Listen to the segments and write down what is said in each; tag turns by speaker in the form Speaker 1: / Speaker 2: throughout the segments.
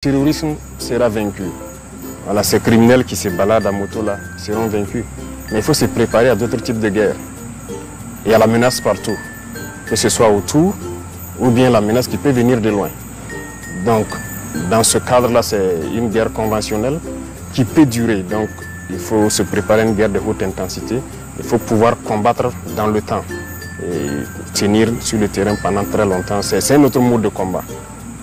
Speaker 1: Le terrorisme sera vaincu. Voilà, ces criminels qui se baladent à moto là seront vaincus. Mais il faut se préparer à d'autres types de guerres. Il y a la menace partout, que ce soit autour ou bien la menace qui peut venir de loin. Donc, dans ce cadre-là, c'est une guerre conventionnelle qui peut durer. Donc, il faut se préparer à une guerre de haute intensité. Il faut pouvoir combattre dans le temps et tenir sur le terrain pendant très longtemps. C'est un autre mode de combat.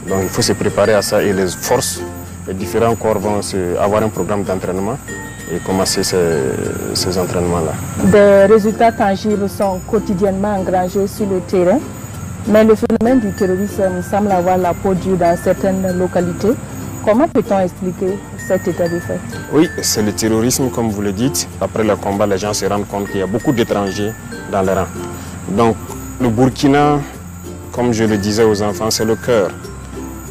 Speaker 1: Donc il faut se préparer à ça et les forces, les différents corps vont avoir un programme d'entraînement et commencer ces entraînements-là.
Speaker 2: Des résultats tangibles sont quotidiennement engrangés sur le terrain, mais le phénomène du terrorisme semble avoir la peau dure dans certaines localités. Comment peut-on expliquer cet état de fait?
Speaker 1: Oui, c'est le terrorisme, comme vous le dites. Après le combat, les gens se rendent compte qu'il y a beaucoup d'étrangers dans les rangs. Donc le Burkina, comme je le disais aux enfants, c'est le cœur.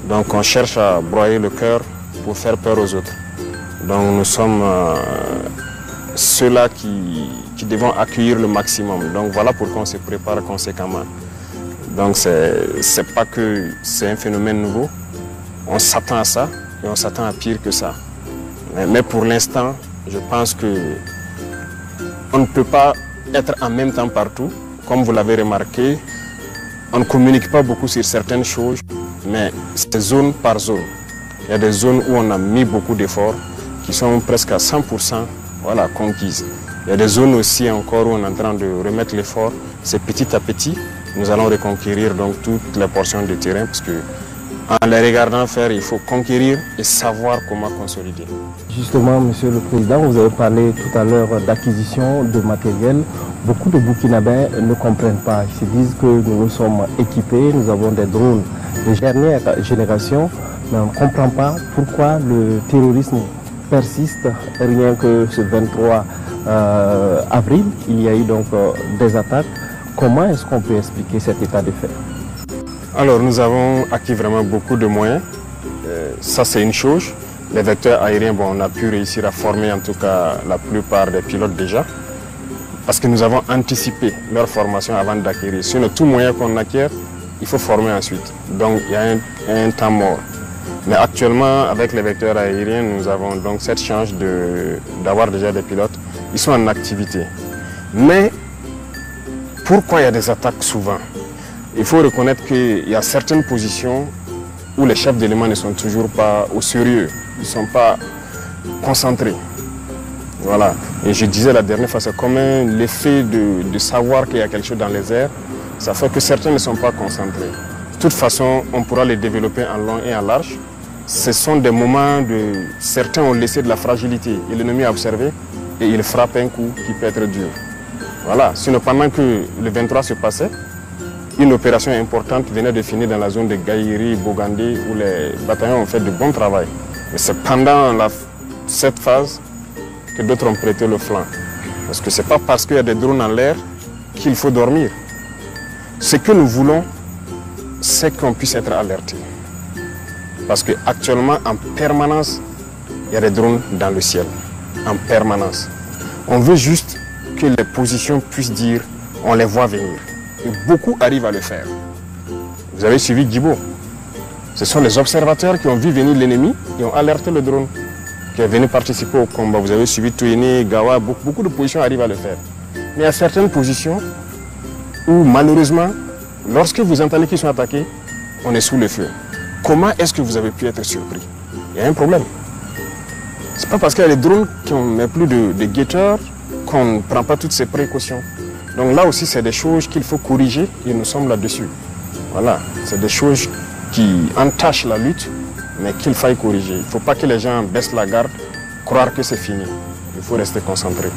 Speaker 1: Donc on cherche à broyer le cœur pour faire peur aux autres. Donc nous sommes ceux-là qui devons accueillir le maximum. Donc voilà pourquoi on se prépare conséquemment. Donc c'est pas que c'est un phénomène nouveau. On s'attend à ça et on s'attend à pire que ça. Mais pour l'instant, je pense que on ne peut pas être en même temps partout. Comme vous l'avez remarqué, on ne communique pas beaucoup sur certaines choses. Mais c'est zone par zone. Il y a des zones où on a mis beaucoup d'efforts qui sont presque à 100% voilà, conquises. Il y a des zones aussi encore où on est en train de remettre l'effort. C'est petit à petit, nous allons reconquérir donc toutes les portions de terrain parce que en les regardant faire, il faut conquérir et savoir comment consolider.
Speaker 3: Justement, Monsieur le Président, vous avez parlé tout à l'heure d'acquisition de matériel. Beaucoup de Burkinabés ne comprennent pas. Ils se disent que nous sommes équipés, nous avons des drones de dernière génération, mais on ne comprend pas pourquoi le terrorisme persiste. Rien que ce 23 avril, il y a eu donc des attaques. Comment est-ce qu'on peut expliquer cet état de fait?
Speaker 1: Alors nous avons acquis vraiment beaucoup de moyens. Ça c'est une chose. Les vecteurs aériens, bon, on a pu réussir à former en tout cas la plupart des pilotes déjà. Parce que nous avons anticipé leur formation avant d'acquérir. Sinon tout moyen qu'on acquiert, il faut former ensuite. Donc il y a un temps mort. Mais actuellement, avec les vecteurs aériens, nous avons donc cette chance d'avoir déjà des pilotes. Ils sont en activité. Mais pourquoi il y a des attaques souvent? Il faut reconnaître qu'il y a certaines positions où les chefs d'éléments ne sont toujours pas au sérieux. Ils ne sont pas concentrés. Voilà. Et je disais la dernière fois, c'est comme l'effet de savoir qu'il y a quelque chose dans les airs. Ça fait que certains ne sont pas concentrés. De toute façon, on pourra les développer en long et en large. Ce sont des moments de... Certains ont laissé de la fragilité et l'ennemi a observé et il frappe un coup qui peut être dur. Voilà. Sinon, pendant que le 23 se passait, une opération importante venait de finir dans la zone de Gaïri, Bogandé, où les bataillons ont fait de bon travail. Mais c'est pendant cette phase que d'autres ont prêté le flanc. Parce que ce n'est pas parce qu'il y a des drones en l'air qu'il faut dormir. Ce que nous voulons, c'est qu'on puisse être alerté. Parce qu'actuellement, en permanence, il y a des drones dans le ciel. En permanence. On veut juste que les positions puissent dire on les voit venir. Et beaucoup arrivent à le faire. Vous avez suivi Djibo. Ce sont les observateurs qui ont vu venir l'ennemi et ont alerté le drone qui est venu participer au combat. Vous avez suivi Touéné, Gawa, beaucoup de positions arrivent à le faire. Mais il y a certaines positions où malheureusement, lorsque vous entendez qu'ils sont attaqués, on est sous le feu. Comment est-ce que vous avez pu être surpris? Il y a un problème. Ce n'est pas parce qu'il y a des drones qui ne mettent plus de guetteurs qu'on ne prend pas toutes ces précautions. Donc là aussi, c'est des choses qu'il faut corriger et nous sommes là-dessus. Voilà, c'est des choses qui entachent la lutte, mais qu'il faille corriger. Il ne faut pas que les gens baissent la garde, croire que c'est fini. Il faut rester concentré.